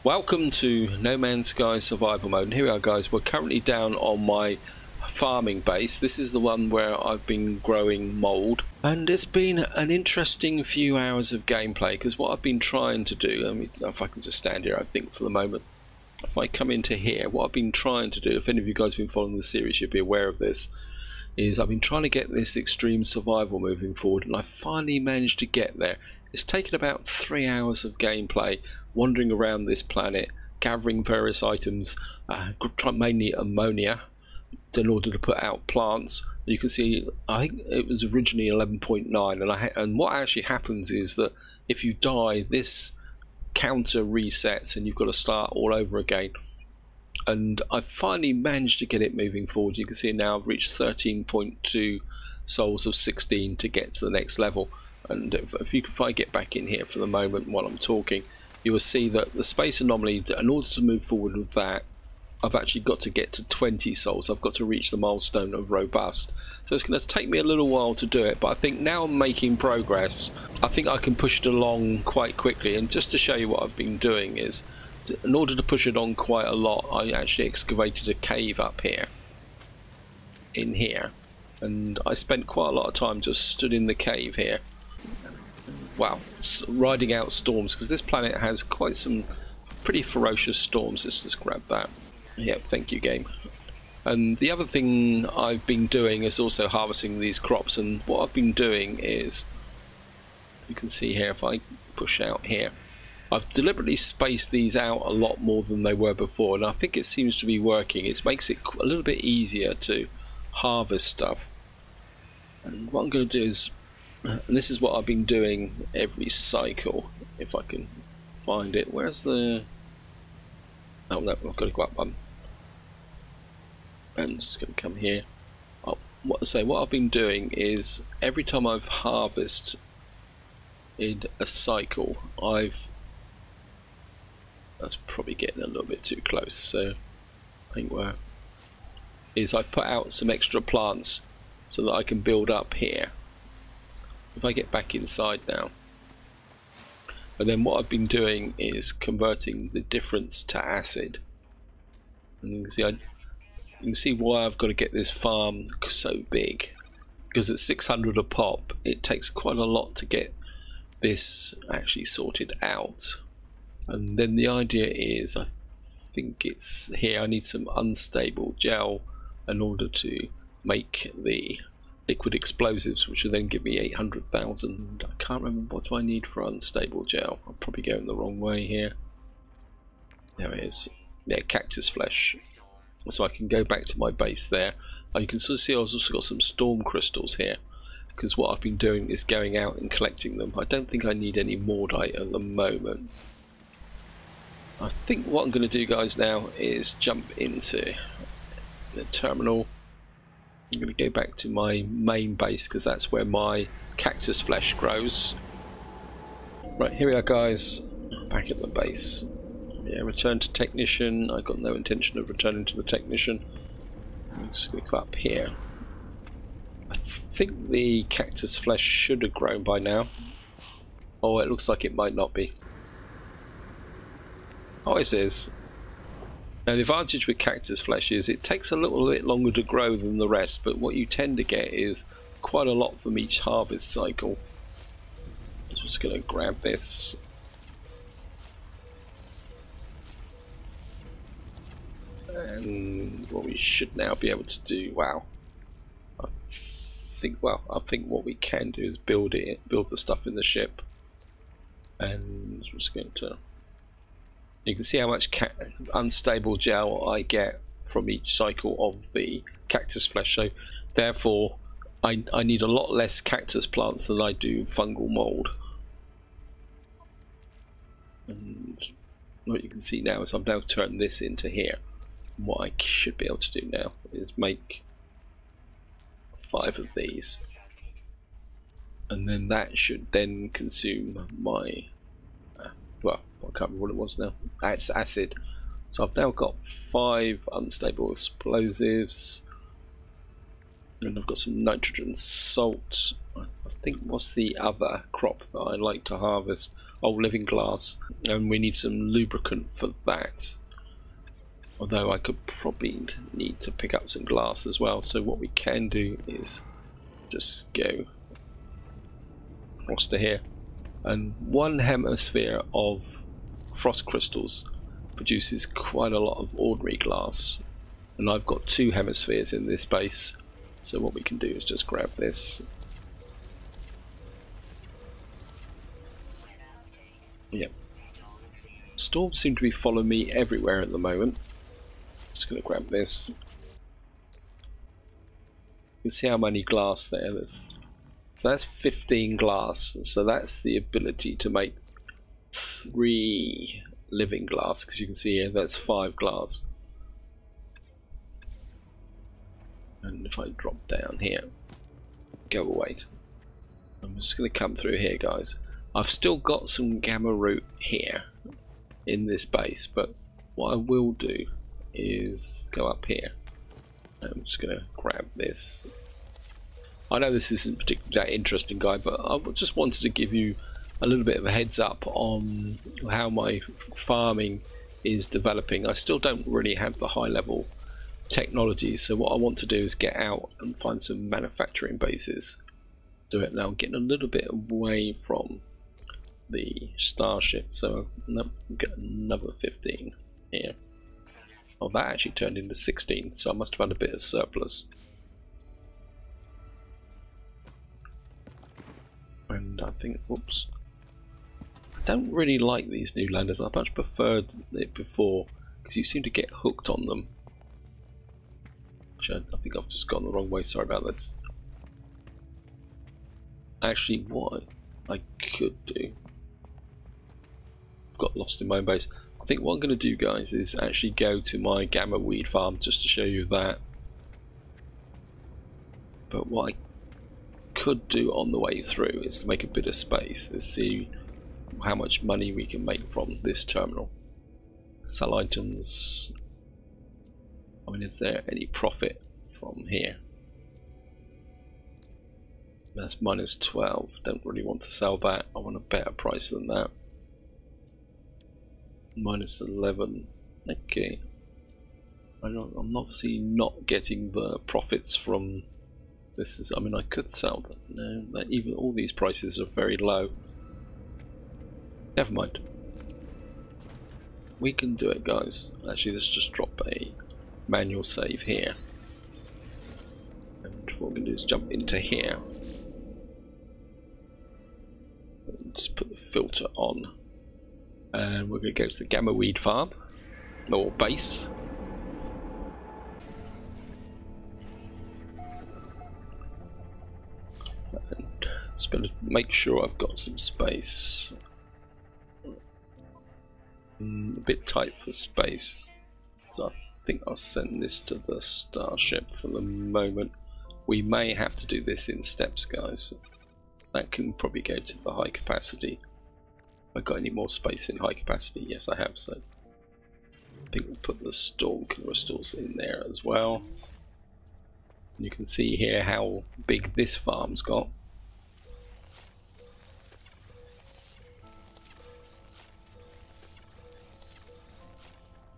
Welcome to No Man's Sky survival mode, and here we are guys. We're currently down on my farming base. This is the one where I've been growing mould, and it's been an interesting few hours of gameplay because what I've been trying to do, I mean, if I can just stand here I think for the moment, if I come into here, what I've been trying to do, if any of you guys have been following the series you'll be aware of this, is I've been trying to get this extreme survival moving forward, and I finally managed to get there. It's taken about 3 hours of gameplay, wandering around this planet, gathering various items, mainly ammonia, in order to put out plants. You can see, I think it was originally 11.9, and what actually happens is that if you die, this counter resets, and you've got to start all over again. And I finally managed to get it moving forward. You can see now I've reached 13.2 souls of 16 to get to the next level. And if I get back in here for the moment while I'm talking, you will see that the space anomaly, in order to move forward with that, I've actually got to get to 20 souls. I've got to reach the milestone of robust. So it's going to take me a little while to do it, but I think now I'm making progress. I think I can push it along quite quickly. And just to show you what I've been doing is, in order to push it on quite a lot, I actually excavated a cave up here, in here. And I spent quite a lot of time just stood in the cave here. Wow, riding out storms, because this planet has quite some pretty ferocious storms. Let's just grab that. Yep, thank you game. And the other thing I've been doing is also harvesting these crops, and what I've been doing is, you can see here, if I push out here, I've deliberately spaced these out a lot more than they were before, and I think it seems to be working. It makes it a little bit easier to harvest stuff. And what I'm going to do is, and this is what I've been doing every cycle, if I can find it. Where's the... oh no, I've got to go up one. I'm just going to come here. What I've been doing is, every time I've harvested in a cycle, that's probably getting a little bit too close, so I think I put out some extra plants so that I can build up here. If I get back inside now, and then what I've been doing is converting the difference to acid, and you can see why I've got to get this farm so big, because at 600 a pop it takes quite a lot to get this actually sorted out. And then the idea is, I think it's here, I need some unstable gel in order to make the liquid explosives, which will then give me 800,000. I can't remember what do I need for unstable gel. I'm probably going the wrong way here. There it is. Yeah, cactus flesh. So I can go back to my base there. You can sort of see I've also got some storm crystals here, because what I've been doing is going out and collecting them. I don't think I need any mordite at the moment. I think what I'm going to do guys now is jump into the terminal. I'm going to go back to my main base because that's where my cactus flesh grows. Right, here we are guys, back at the base. Yeah, return to technician. I've got no intention of returning to the technician. I'm just going to go up here. I think the cactus flesh should have grown by now. Oh, it looks like it might not be. Oh, it is. Now the advantage with cactus flesh is it takes a little bit longer to grow than the rest, but what you tend to get is quite a lot from each harvest cycle. I'm just going to grab this. And what we should now be able to do, wow, I think what we can do is build the stuff in the ship. And I'm just going to, you can see how much unstable gel I get from each cycle of the cactus flesh, so therefore I need a lot less cactus plants than I do fungal mold. And what you can see now is I've now turned this into here. And what I should be able to do now is make 5 of these, and then that should then consume my well, I can't remember what it was now. It's acid. So I've now got 5 unstable explosives, and I've got some nitrogen salt. I think what's the other crop that I like to harvest? old living glass, and we need some lubricant for that. Although I could probably need to pick up some glass as well. So what we can do is just go across to here, and one hemisphere of frost crystals produces quite a lot of ordinary glass, and I've got 2 hemispheres in this base. So what we can do is just grab this. Yep. Storms seem to be following me everywhere at the moment. Just going to grab this. You can see how many glass there is. So that's 15 glass. So that's the ability to make 3 living glass, because you can see here that's 5 glass. And if I drop down here, go away. I'm just going to come through here, guys. I've still got some gamma root here in this base, but what I will do is go up here. I'm just going to grab this. I know this isn't particularly that interesting, guy, but I just wanted to give you a little bit of a heads up on how my farming is developing. I still don't really have the high level technologies, so what I want to do is get out and find some manufacturing bases. Do it now. I'm getting a little bit away from the starship, so I'm get another 15 here. Oh, that actually turned into 16, so I must have had a bit of surplus. And I think, whoops, I don't really like these new landers. I much preferred it before, because you seem to get hooked on them. Actually, I think I've just gone the wrong way, sorry about this. Actually, what I could do, got lost in my own base. I think what I'm going to do, guys, is actually go to my gamma weed farm just to show you that. But what I could do on the way through is to make a bit of space and see how much money we can make from this terminal. Sell items. I mean, is there any profit from here? That's minus 12. Don't really want to sell that. I want a better price than that. Minus 11. Okay. I'm obviously not getting the profits from this. I mean, I could sell, but no. Even all these prices are very low. Never mind. We can do it, guys. Actually, let's just drop a manual save here. And what we're going to do is jump into here. And just put the filter on. And we're going to go to the gamma weed farm, or base. And just going to make sure I've got some space. A bit tight for space, so I think I'll send this to the starship for the moment. We may have to do this in steps, guys. That can probably go to the high capacity. Have I got any more space in high capacity? Yes, I have. So I think we'll put the storm crystals in there as well. And you can see here how big this farm's got.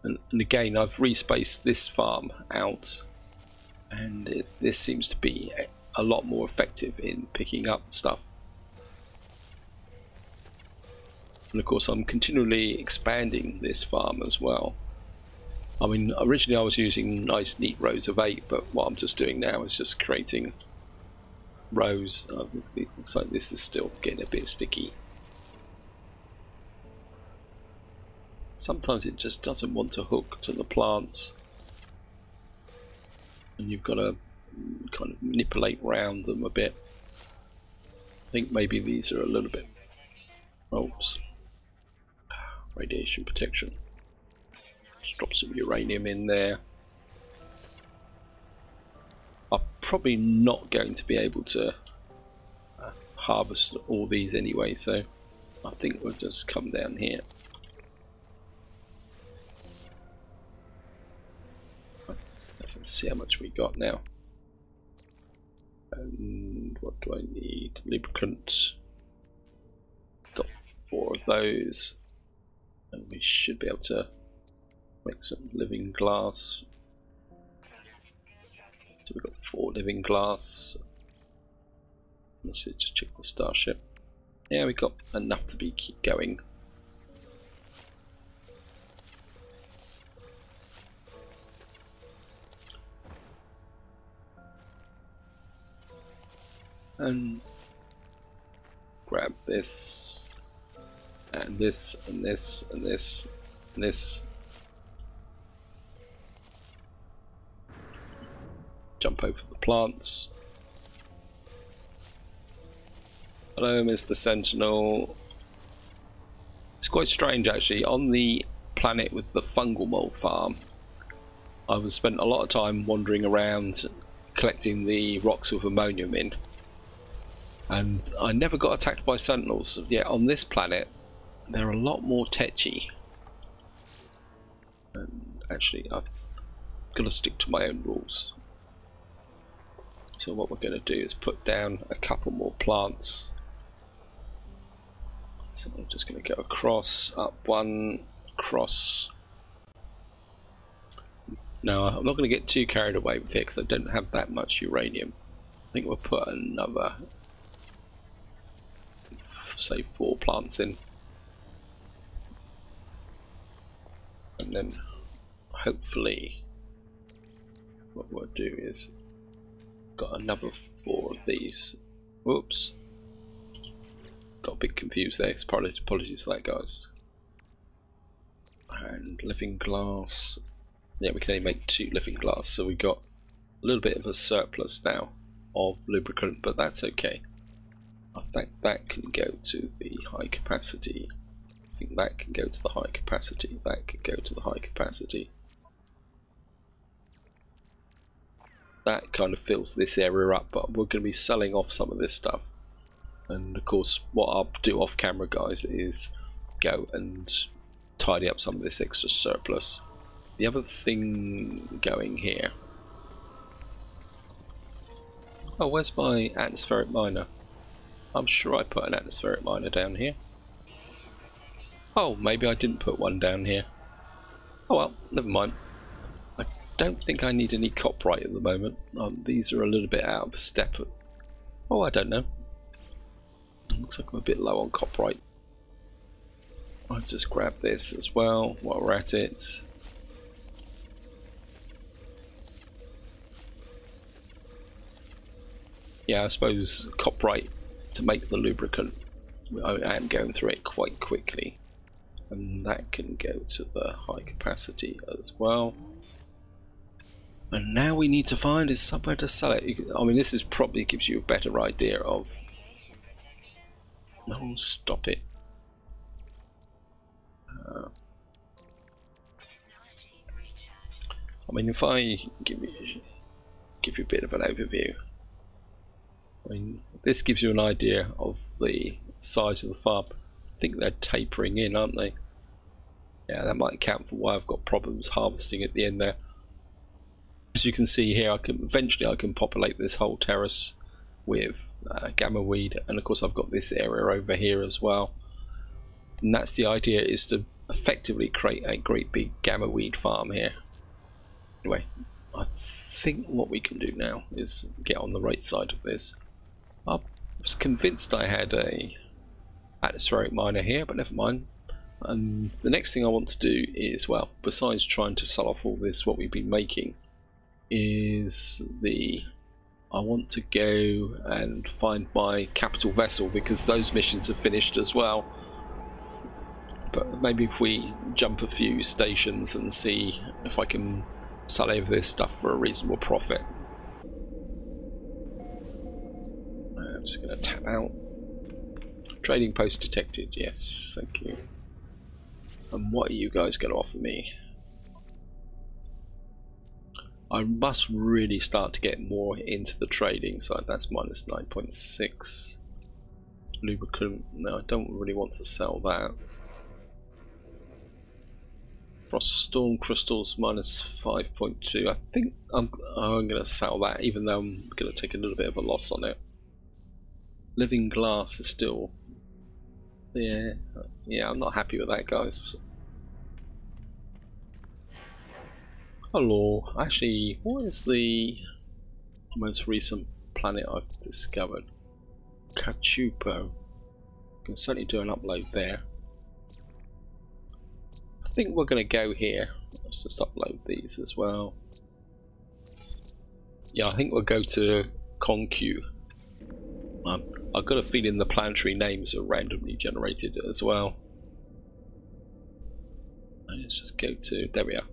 And again, I've respaced this farm out, and this seems to be a lot more effective in picking up stuff. And of course, I'm continually expanding this farm as well. I mean, originally I was using nice neat rows of 8, but what I'm just doing now is just creating rows. It looks like this is still getting a bit sticky. Sometimes it just doesn't want to hook to the plants, and you've got to kind of manipulate around them a bit. I think maybe these are a little bit, oops, radiation protection. Just drop some uranium in there. I'm probably not going to be able to harvest all these anyway, so I think we'll just come down here. Let's see how much we got now. And what do I need? Lubricant. Got 4 of those, and we should be able to make some living glass. So we've got 4 living glass. Let's see, just check the starship. Yeah, we've got enough to keep going. And grab this, and this, and this, and this, and this. Jump over the plants. Hello, Mr. Sentinel. It's quite strange actually. On the planet with the fungal mold farm, I was spent a lot of time wandering around collecting the rocks with ammonium in, and I never got attacked by sentinels. Yet on this planet they're a lot more tetchy, and actually I've got to stick to my own rules. So what we're going to do is put down a couple more plants. So I'm just going to go across, up one, across. Now I'm not going to get too carried away with it because I don't have that much uranium. I think we'll put another, say 4 plants in. And then hopefully what we'll do is got another 4 of these. Whoops, got a bit confused there. Apologies for that, guys. And living glass. Yeah, we can only make 2 living glass, so we got a little bit of a surplus now of lubricant, but that's okay. I think that can go to the high capacity. I think that can go to the high capacity. That can go to the high capacity. That kind of fills this area up, but we're going to be selling off some of this stuff. And of course what I'll do off camera, guys, is go and tidy up some of this extra surplus. The other thing going here, oh, where's my atmospheric miner? I'm sure I put an atmospheric miner down here. Oh, maybe I didn't put one down here. Oh well, never mind. I don't think I need any copyright at the moment. These are a little bit out of step. Oh, I don't know. Looks like I'm a bit low on copyright. I'll just grab this as well while we're at it. Yeah, I suppose copyright to make the lubricant. I am going through it quite quickly, and that can go to the high capacity as well. And now we need to find is somewhere to sell it. I mean, this is probably gives you a better idea of. No, stop it. I mean, if I give you a bit of an overview. I mean, this gives you an idea of the size of the farm. I think they're tapering in, aren't they? Yeah, that might account for why I've got problems harvesting at the end there. As you can see here, eventually I can populate this whole terrace with gamma weed, and of course I've got this area over here as well. And that's the idea, is to effectively create a great big gamma weed farm here. Anyway, I think what we can do now is get on the right side of this. I was convinced I had a atmospheric miner here, but never mind. And the next thing I want to do is, well, besides trying to sell off all this, what we've been making, is I want to go and find my capital vessel, because those missions are finished as well. But maybe if we jump a few stations and see if I can sell over this stuff for a reasonable profit. I'm just going to tap out. Trading post detected, yes, thank you. And what are you guys going to offer me? I must really start to get more into the trading side. That's minus 9.6. Lubricant, no, I don't really want to sell that. Frost storm crystals minus 5.2. I think I'm going to sell that, even though I'm going to take a little bit of a loss on it. Living glass is still Yeah, yeah, I'm not happy with that, guys. Hello. Actually, what is the most recent planet I've discovered? Cachupo. Can certainly do an upload there. I think we're going to go here. Let's just upload these as well. Yeah, I think we'll go to Concu. I've got a feeling the planetary names are randomly generated as well. Let's just go to, there we are.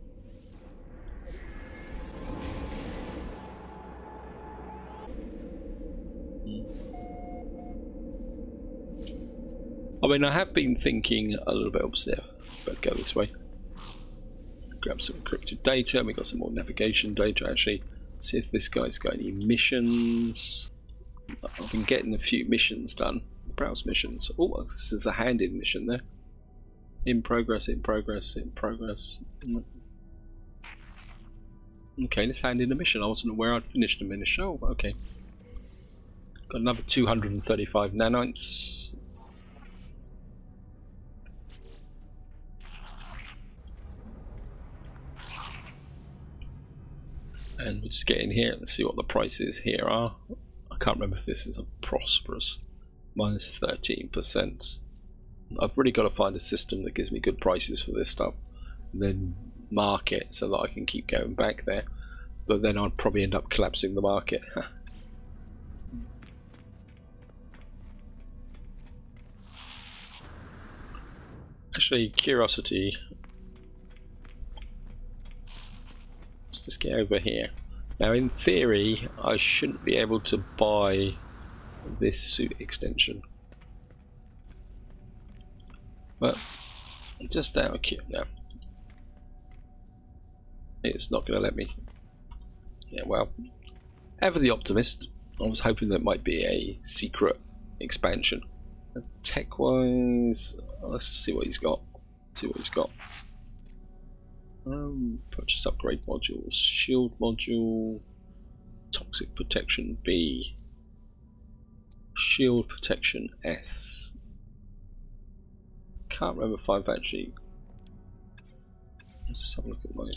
I mean, I have been thinking a little bit upstairs, but go this way. Grab some encrypted data. We got some more navigation data actually. See if this guy's got any missions. I've been getting a few missions done. Browse missions. Oh, this is a hand-in mission there. In progress, in progress, in progress. Okay, let's hand in a mission. I wasn't aware I'd finished a mission. Oh, okay. Got another 235 nanites. And we'll just get in here and see what the prices here are. I can't remember if this is a prosperous. Minus 13%. I've really got to find a system that gives me good prices for this stuff. And then mark it so that I can keep going back there. But then I'd probably end up collapsing the market. Actually, curiosity. Let's just get over here. Now, in theory, I shouldn't be able to buy this suit extension. But just out of curiosity, no. It's not going to let me. Yeah, well, ever the optimist. I was hoping there might be a secret expansion. Tech-wise, let's just see what he's got. See what he's got. Purchase upgrade modules, shield module, toxic protection B, shield protection S. Can't remember if I've actually. Let's just have a look at my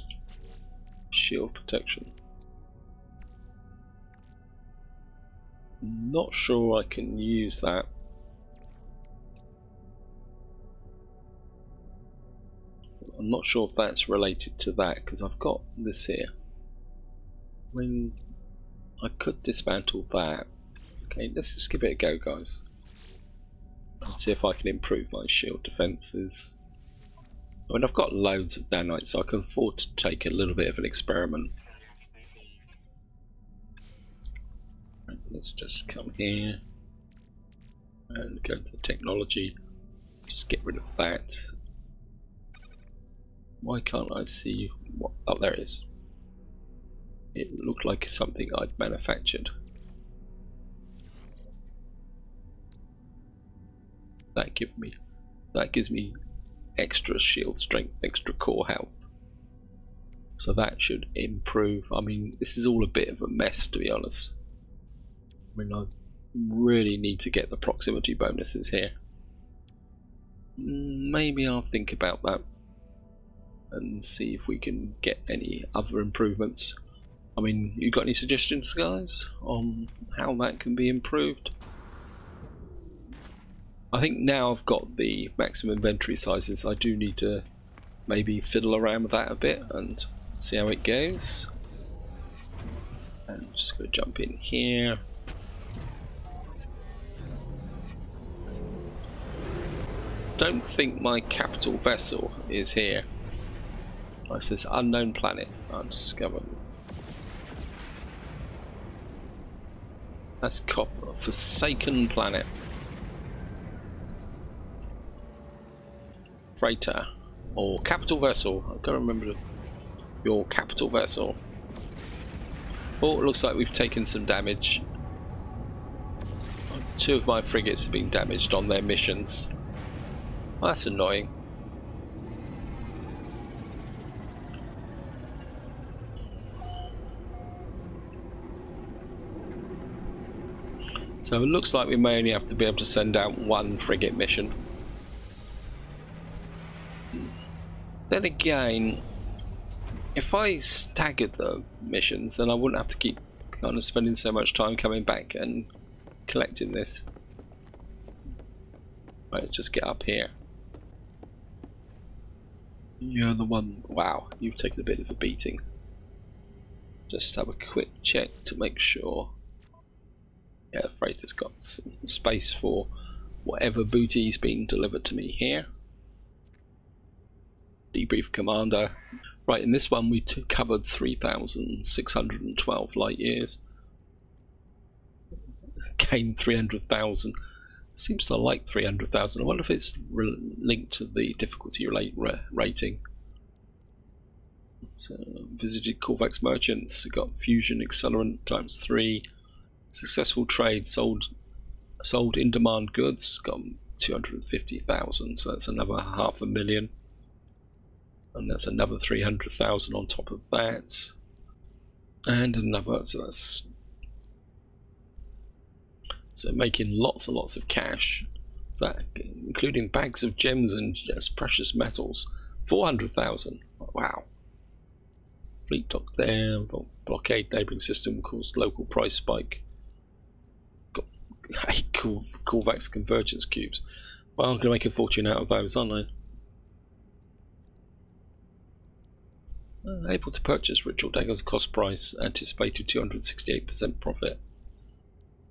shield protection. Not sure I can use that. I'm not sure if that's related to that because I've got this here. When I could dismantle that. Okay, let's just give it a go, guys. And see if I can improve my shield defenses. I mean, I've got loads of nanites, so I can afford to take a little bit of an experiment. Right, let's just come here and go to the technology. Just get rid of that. Why can't I see what? Oh, there it is. It looked like something I'd manufactured. That gives me extra shield strength, extra core health. So that should improve. I mean, this is all a bit of a mess, to be honest. I mean, I really need to get the proximity bonuses here. Maybe I'll think about that and see if we can get any other improvements. I mean, you got any suggestions, guys, on how that can be improved? I think now I've got the maximum inventory sizes, I do need to maybe fiddle around with that a bit and see how it goes. And I'm just going to jump in here. Don't think my capital vessel is here. It says unknown planet undiscovered. That's copper. Forsaken planet. Freighter or capital vessel. I've got to remember your capital vessel. Oh, it looks like we've taken some damage. 2 of my frigates have been damaged on their missions. Well, that's annoying. So it looks like we may only have to be able to send out 1 frigate mission. then again, if I staggered the missions, then I wouldn't have to keep kind of spending so much time coming back and collecting this. Right, let's just get up here. You're the one. Wow, you've taken a bit of a beating. Just have a quick check to make sure. Yeah, the freighter's got some space for whatever booty's been delivered to me here. Debrief commander. Right, in this one we covered 3,612 light years. Gained 300,000. Seems to like 300,000. I wonder if it's linked to the difficulty rating. So, visited Corvax merchants. Got fusion accelerant ×3. Successful trade. Sold in demand goods. Got 250,000. So that's another 500,000. And that's another 300,000 on top of that. And another. So making lots and lots of cash, so that, including bags of gems and precious metals. 400,000. Wow. Fleet dock there. Blockade neighbouring system caused local price spike. Got 8 Corvax convergence cubes. Well, I'm going to make a fortune out of those, aren't I? Able to purchase ritual daggers. Cost price anticipated 268% profit.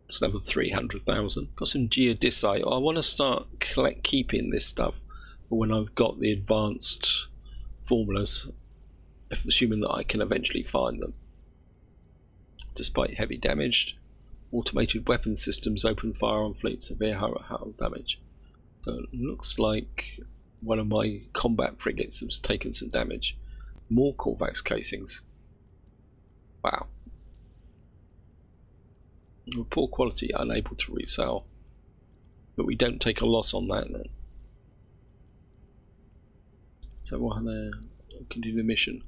It's another 300,000. Got some geodesite. I want to start keeping this stuff for when I've got the advanced formulas, assuming that I can eventually find them. Despite heavy damage, automated weapon systems open fire on fleet, severe hull damage. So it looks like one of my combat frigates has taken some damage. More Corvax casings. Wow. Poor quality, unable to resell, but we don't take a loss on that then. So what continue the mission.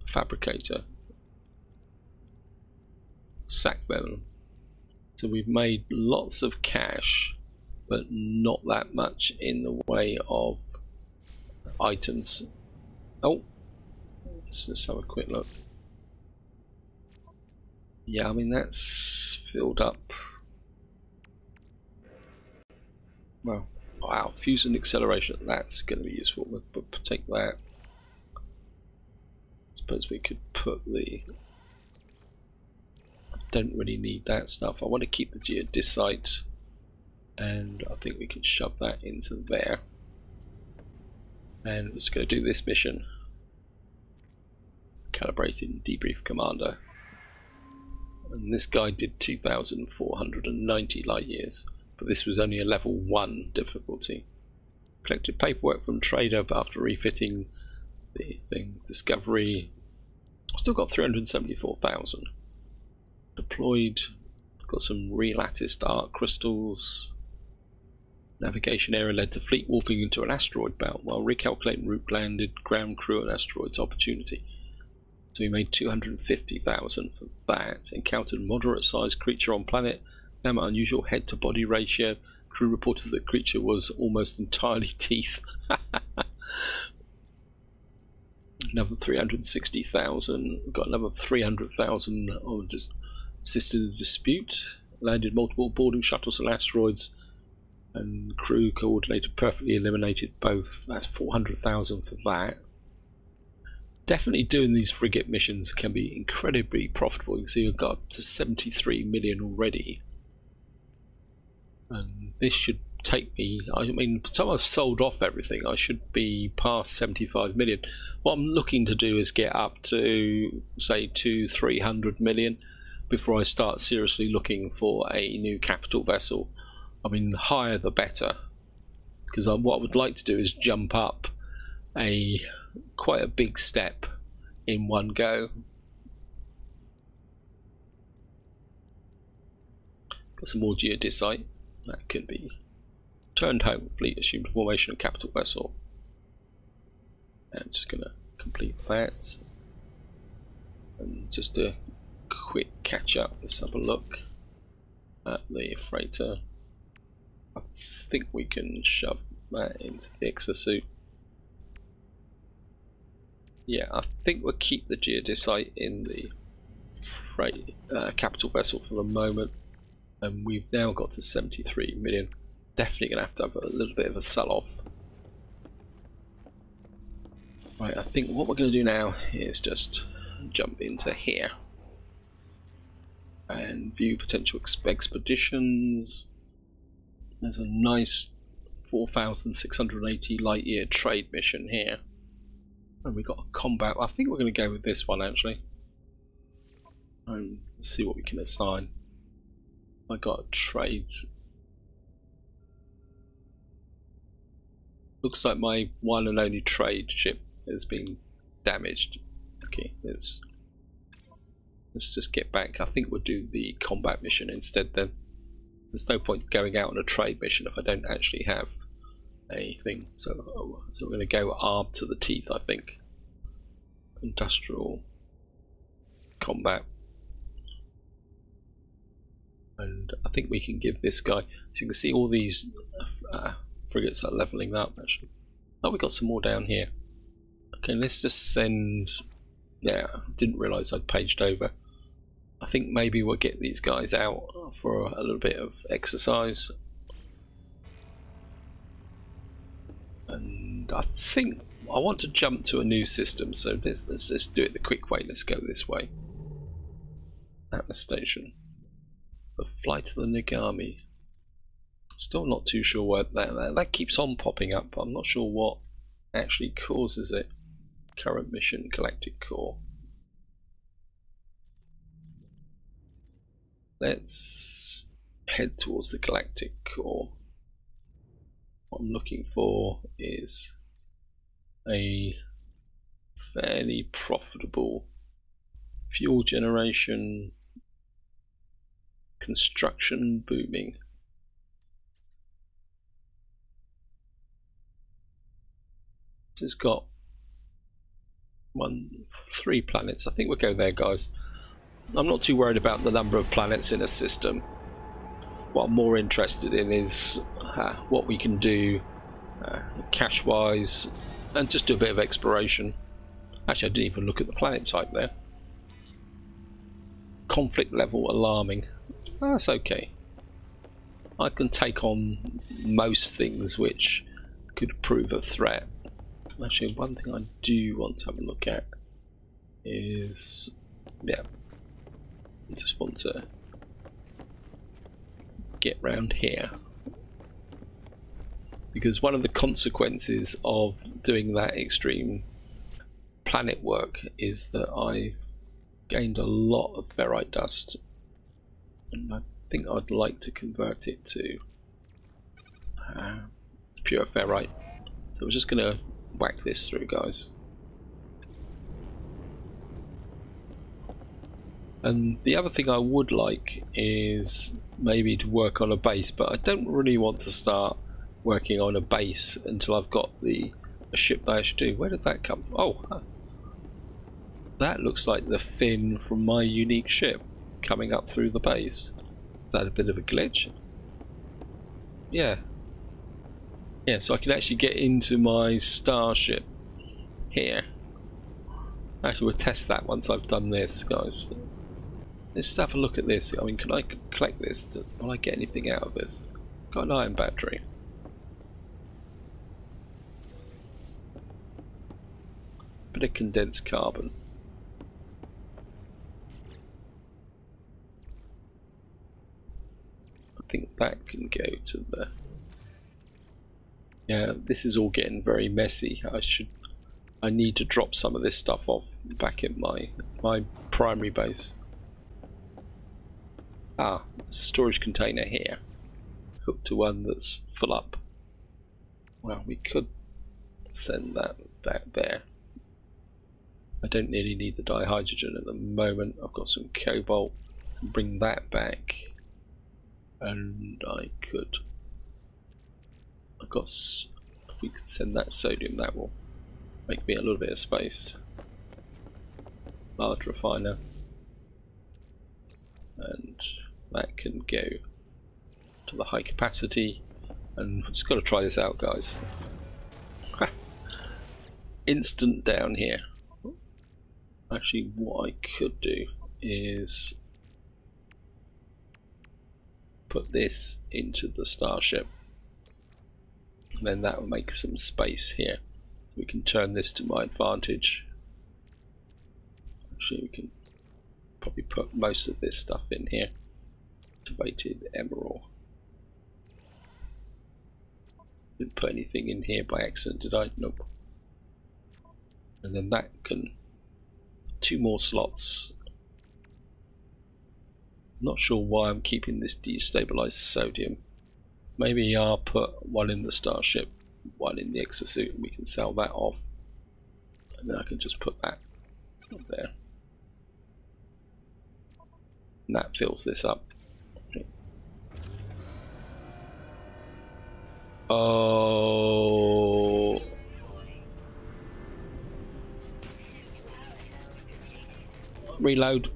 Fabricator, sack venom. So we've made lots of cash, but not that much in the way of items. Oh, let's just have a quick look. Yeah, I mean that's filled up. Well, wow, fusion acceleration, that's going to be useful. We'll take that. I suppose we could put the... I don't really need that stuff. I want to keep the geodesite, and I think we can shove that into there. And we're just going to do this mission. Calibrating debrief commander. And this guy did 2,490 light years, but this was only a level 1 difficulty. Collected paperwork from trader after refitting the thing. Discovery. Still got 374,000. Deployed. Got some relatticed art crystals. Navigation error led to fleet warping into an asteroid belt while recalculating route landed ground crew and asteroids opportunity. So we made 250,000 for that. Encountered moderate sized creature on planet. Found unusual head to body ratio. Crew reported that the creature was almost entirely teeth. Another 360,000. Got another 300,000 on just assisted a dispute. Landed multiple boarding shuttles and asteroids. And crew coordinated perfectly, eliminated both. That's 400,000 for that. Definitely doing these frigate missions can be incredibly profitable. You can see we've got up to 73 million already. And this should take me, I mean, by the time I've sold off everything, I should be past 75 million. What I'm looking to do is get up to, say, 200-300 million before I start seriously looking for a new capital vessel. I mean, the higher the better. Because what I would like to do is jump up quite a big step in one go. Got some more geodesite. That could be turned home. Fleet assumed formation of capital vessel. And I'm just going to complete that. And just a quick catch up. Let's have a look at the freighter. I think we can shove that into the exosuit. Yeah, I think we'll keep the geodesite in the freight capital vessel for the moment, and we've now got to 73 million. Definitely going to have a little bit of a sell-off. Right, I think what we're going to do now is just jump into here and view potential expeditions. There's a nice 4,680 light year trade mission here, and we got a combat. I think we're going to go with this one actually, and see what we can assign. I got a trade. Looks like my one and only trade ship has been damaged. Okay, let's just get back. I think we'll do the combat mission instead then. There's no point going out on a trade mission if I don't actually have a thing. So we're going to go armed to the teeth, I think. Industrial combat. And I think we can give this guy, so you can see all these frigates are leveling up actually. Oh, we got some more down here. Okay, let's just send, yeah, didn't realise I'd paged over. I think maybe we'll get these guys out for a little bit of exercise. And I think I want to jump to a new system, so let's just do it the quick way. Let's go this way. Atlas station. The flight of the Nagami. Still not too sure what that keeps on popping up. I'm not sure what actually causes it. Current mission, Galactic Core. Let's head towards the Galactic Core. What I'm looking for is a fairly profitable fuel generation, construction booming. This has got 3 planets. I think we'll go there, guys. I'm not too worried about the number of planets in a system. What I'm more interested in is what we can do cash wise, and just do a bit of exploration. Actually, I didn't even look at the planet type there. Conflict level alarming. That's okay. I can take on most things which could prove a threat. Actually, one thing I do want to have a look at is, yeah, I just want to get round here, because one of the consequences of doing that extreme planet work is that I gained a lot of ferrite dust, and I think I'd like to convert it to pure ferrite. So we're just going to whack this through, guys. And the other thing I would like is maybe to work on a base, but I don't really want to start working on a base until I've got a ship that I should do. Where did that come from? Oh, that looks like the fin from my unique ship coming up through the base. Is that a bit of a glitch? Yeah. Yeah, so I can actually get into my starship here. Actually, we'll test that once I've done this, guys. Let's have a look at this. I mean, can I collect this? Will I get anything out of this? Got an iron battery. Bit of condensed carbon. I think that can go to the... Yeah, this is all getting very messy. I need to drop some of this stuff off back at my primary base. Ah, storage container here, hooked to one that's full up. Well, we could send that back there. I don't really need the dihydrogen at the moment. I've got some cobalt. Bring that back, and if we could send that sodium, that will make me a little bit of space. Large refiner, and that can go to the high capacity. And we've just got to try this out, guys. Instant down here. Actually, what I could do is put this into the starship, and then that will make some space here. We can turn this to my advantage. Actually, we can probably put most of this stuff in here. Activated emerald. Didn't put anything in here by accident, did I? Nope. And then that can 2 more slots. Not sure why I'm keeping this destabilized sodium. Maybe I'll put 1 in the starship, 1 in the exosuit, and we can sell that off. And then I can just put that up there. And that fills this up. Oh. Reload.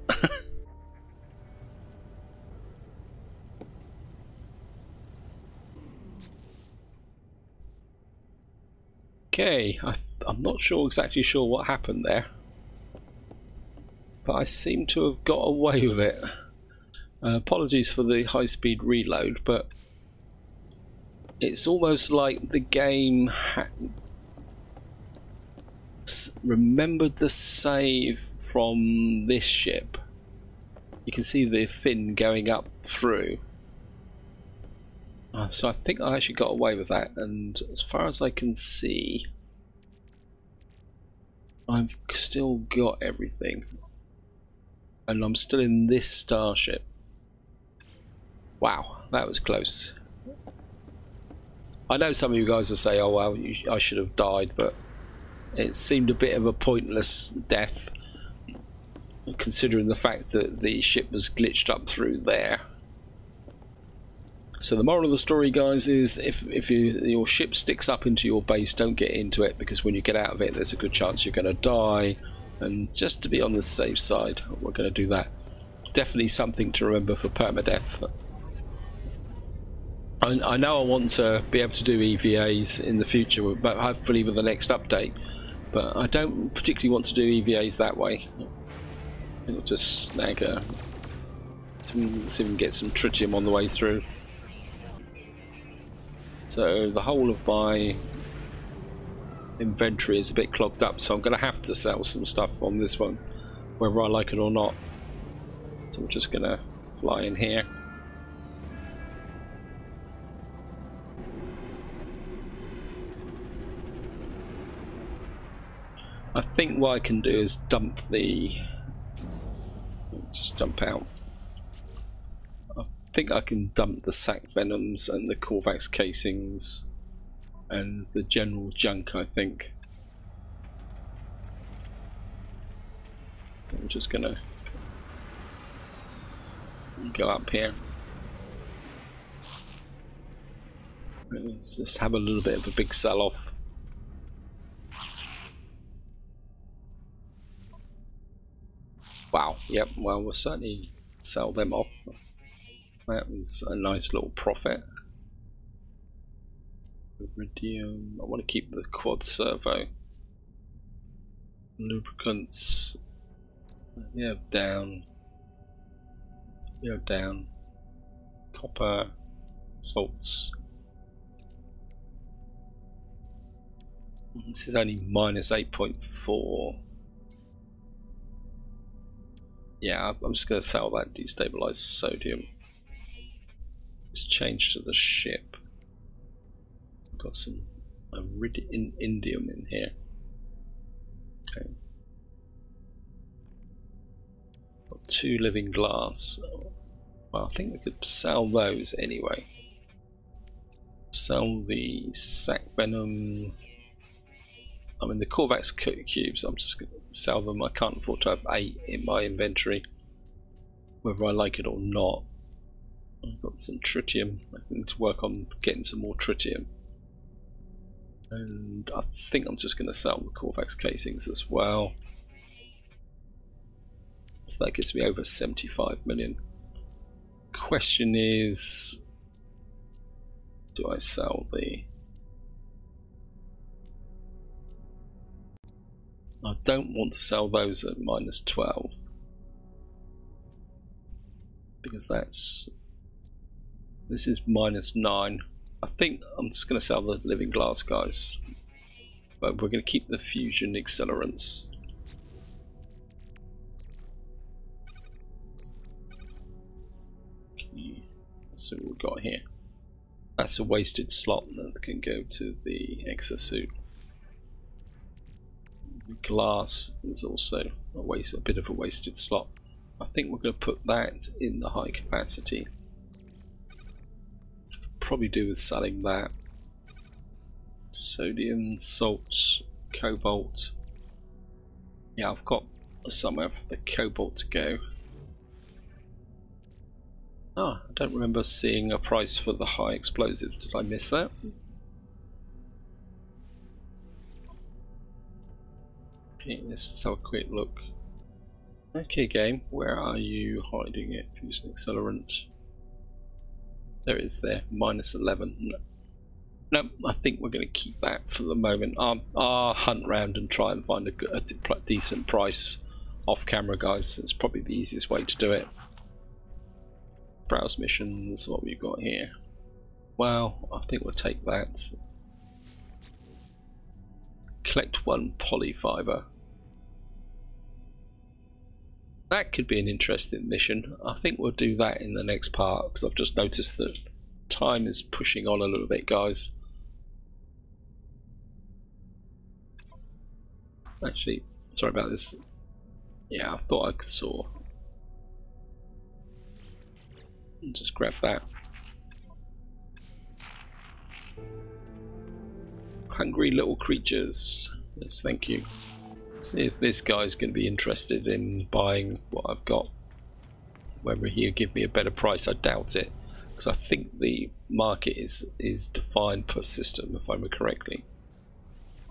Okay, I'm not exactly sure what happened there, but I seem to have got away with it. Apologies for the high-speed reload, but it's almost like the game remembered the save from this ship. You can see the fin going up through. So I think I actually got away with that, and as far as I can see, I've still got everything, and I'm still in this starship. Wow, that was close. I know some of you guys will say, oh well, I should have died, but it seemed a bit of a pointless death, considering the fact that the ship was glitched up through there. So the moral of the story, guys, is if your ship sticks up into your base, don't get into it, because when you get out of it, there's a good chance you're going to die. And just to be on the safe side, we're going to do that. Definitely something to remember for permadeath. I know I want to be able to do EVAs in the future, but hopefully with the next update. But I don't particularly want to do EVAs that way. I'll just snag a... see if we can get some tritium on the way through. So the whole of my inventory is a bit clogged up, so I'm going to have to sell some stuff on this one, whether I like it or not. So we're just going to fly in here. I think what I can do is dump the... just dump out. I think I can dump the sac venoms and the Corvax casings and the general junk, I think. I'm just gonna go up here. Let's just have a little bit of a big sell-off. Wow, yep, well, we'll certainly sell them off. That was a nice little profit. Iridium, I want to keep the quad servo. Lubricants, yeah, down. Yeah, down. Copper, salts. This is only minus 8.4. Yeah, I'm just going to sell that destabilized sodium. Let's change to the ship. Got some indium in here. Okay. Got 2 living glass. Well, I think we could sell those anyway. Sell the sac venom. I mean, the Corvax cubes, I'm just going to sell them. I can't afford to have 8 in my inventory, whether I like it or not. I've got some tritium. I need to work on getting some more tritium. And I think I'm just going to sell the Corvax casings as well. So that gets me over 75 million. Question is, do I sell the... I don't want to sell those at -12 because this is -9. I think I'm just going to sell the living glass guys, but we're going to keep the fusion accelerants. Okay. So what we've got here. That's a wasted slot that can go to the exosuit. The glass is also a bit of a wasted slot. I think we're going to put that in the high capacity. Probably do with selling that. Sodium, salts, cobalt. Yeah, I've got somewhere for the cobalt to go. Ah, I don't remember seeing a price for the high explosives. Did I miss that? Okay, let's just have a quick look. Okay, game, where are you hiding it? Fusion accelerant. There it is there, -11. No, I think we're going to keep that for the moment. I'll hunt round and try and find a decent price off camera, guys. It's probably the easiest way to do it. Browse missions, what we've got here. Well, I think we'll take that. Collect 1 polyfiber. That could be an interesting mission. I think we'll do that in the next part because I've just noticed that time is pushing on a little bit, guys. Actually, sorry about this. Yeah, I thought I saw. Just grab that. Hungry little creatures. Yes, thank you. See if this guy's going to be interested in buying what I've got. Whether he'll give me a better price, I doubt it, because I think the market is defined per system, if I remember correctly.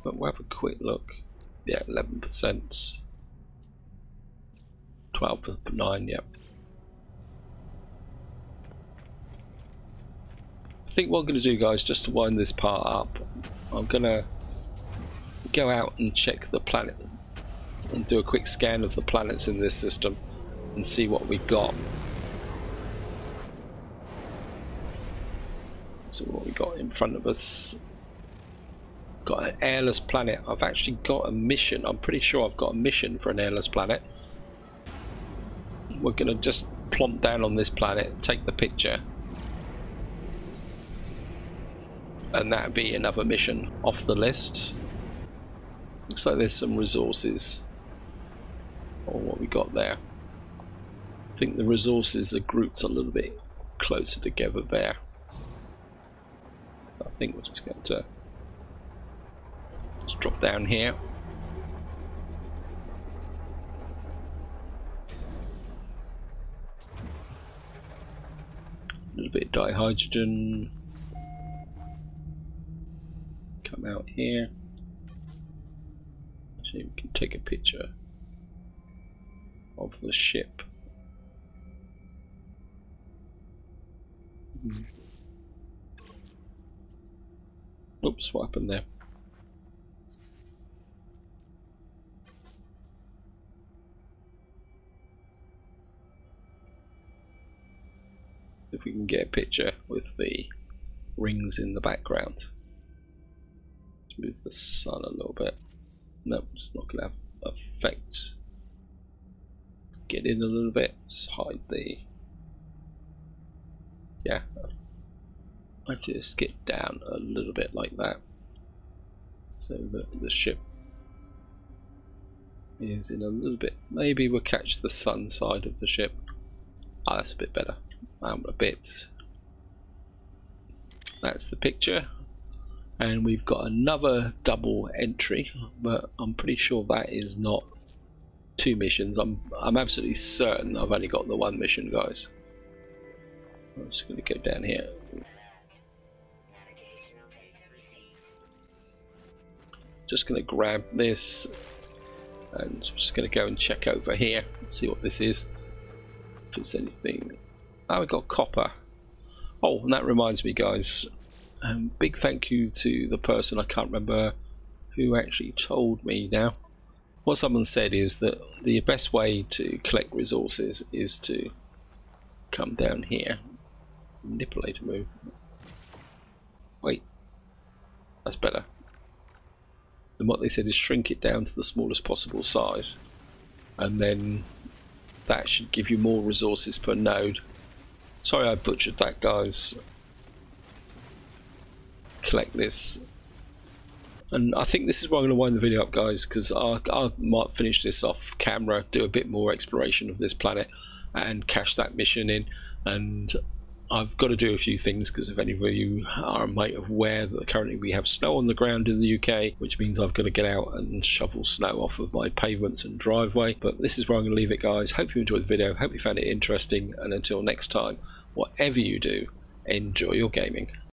But we'll have a quick look. Yeah, 11%. 12.9. Yep. I think what I'm going to do, guys, just to wind this part up, I'm going to go out and check the planet and do a quick scan of the planets in this system and see what we've got. So what we got in front of us. Got an airless planet. I've actually got a mission. I'm pretty sure I've got a mission for an airless planet. We're going to just plonk down on this planet, take the picture, and that'd be another mission off the list. Looks like there's some resources on what we got there. I think the resources are grouped a little bit closer together there. I think we're just going to just drop down here. A little bit of dihydrogen. Come out here. Actually, we can take a picture of the ship. Oops, what happened there? If we can get a picture with the rings in the background. Let's move the sun a little bit. No, it's not going to have effect. Get in a little bit. Just hide the. Yeah. I just get down a little bit like that. So the ship is in a little bit. Maybe we'll catch the sun side of the ship. Ah, that's a bit better. A bit. That's the picture. And we've got another double entry, but I'm pretty sure that is not 2 missions. I'm absolutely certain I've only got the 1 mission, guys. I'm just going to go down here. Just going to grab this and just going to go and check over here, see what this is. If there's anything. Oh, we got copper. Oh, and that reminds me, guys. Big thank you to the person, I can't remember who actually told me now. what someone said is that the best way to collect resources is to come down here, manipulate a move. Wait, that's better. And what they said is shrink it down to the smallest possible size, and then that should give you more resources per node. Sorry I butchered that, guys. Collect this. And I think this is where I'm going to wind the video up, guys, because I might finish this off camera, do a bit more exploration of this planet and cash that mission in. And I've got to do a few things, because if any of you are made aware that currently we have snow on the ground in the UK, which means I've got to get out and shovel snow off of my pavements and driveway. But this is where I'm going to leave it, guys. Hope you enjoyed the video, hope you found it interesting, and until next time, whatever you do, enjoy your gaming.